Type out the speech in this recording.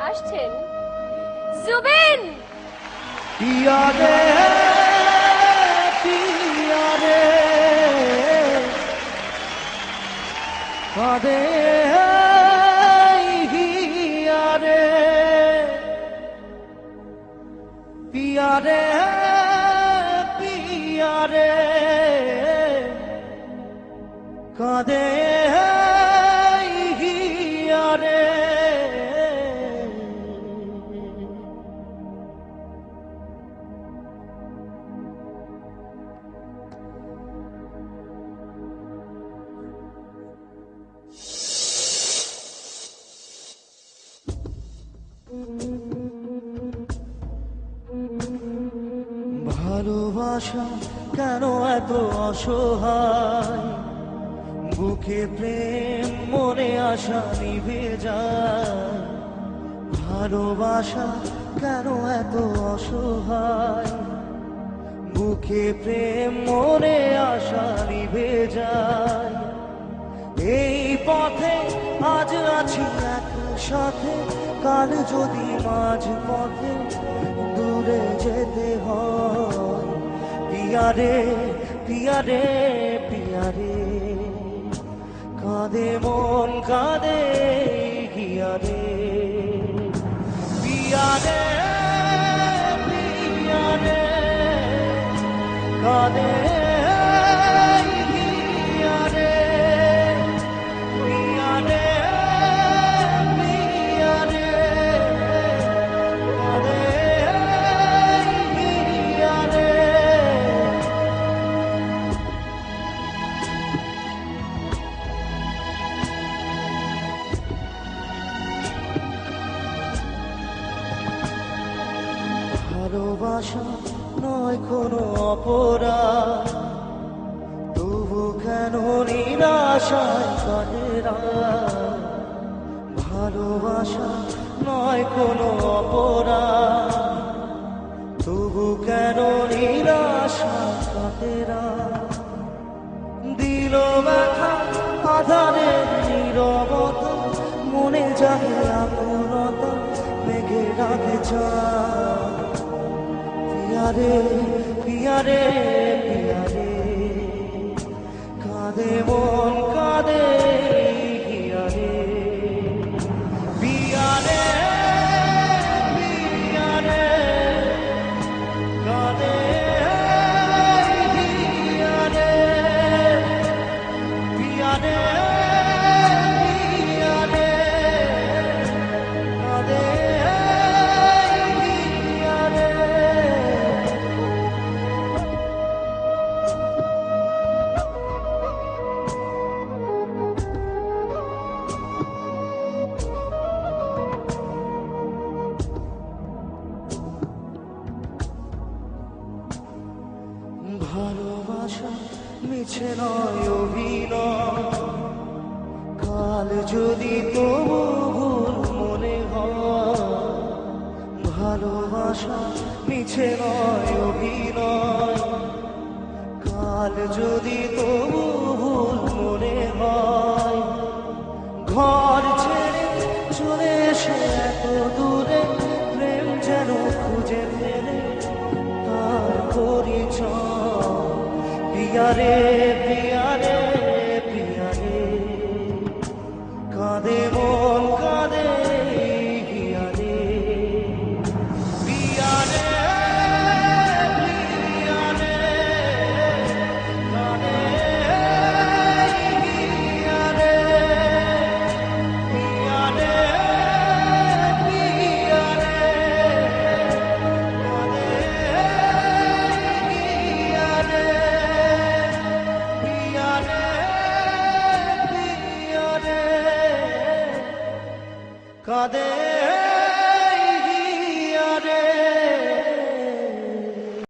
আসছেন জুবিন। পিয়া রে পিয়া রে কাঁদে হিয়া রে পিয়া রে পিয়া রে কাঁদে হিয়া রে। ভালোবাসা কেন এত অসহায়, বুকে প্রেম মনে আশা নিভে যায়। ভালোবাসা কেন এত অসহায়, বুকে প্রেম মনে আশা নিভে যায়। এই পথে আজ আছি একসাথে, কাল যদি মাঝ পথে দূরে যেতে হয়। পিয়া রে পিয়া রে পিয়া রে কাঁদে মন কাঁদে হিয়া রে। পিয়া রে পিয়া রে কাঁদে হিয়া রে। পিয়া রে পিয়া রে কাঁদে হিয়া রে। ভালোবাসা নয় কোনো অপরাধ, তবু কেন নিরাশায় কাটে রাত। ভালোবাসা নয় কোনো অপরাধ, তবু কেন নিরাশায় কাটে রাত। দিল ব্যথা আধারের নীরবতা, মনে জাগে আপনতা মেঘে রাখে চাঁদ। পিয়া রে পিয়া রে পিয়া রে কাঁদে মন কাঁদে হিয়া রে। পিয়া রে পিয়া রে কাঁদে হিয়া রে। পিয়া রে পিয়া রে কাঁদে হিয়া রে। ভালোবাসা মিছে নয় অভিনয়, কাল যদি তবু ভুল মনে হয়। ভালোবাসা মিছে নয় অভিনয়, কাল যদি তবু ভুল মনে হয়। ঘর ছেড়ে চলে এসে এত দূরে, প্রেম যেন খুঁজে ফেলে তার পরিচয়। পিয়া রে পিয়া রে পিয়া রে কাঁদে মন কাঁদে হিয়া রে। পিয়া রে পিয়া রে কাঁদে হিয়া রে। পিয়া রে পিয়া রে কাঁদে হিয়া রে। পিয়া রে পিয়া রে কাঁদে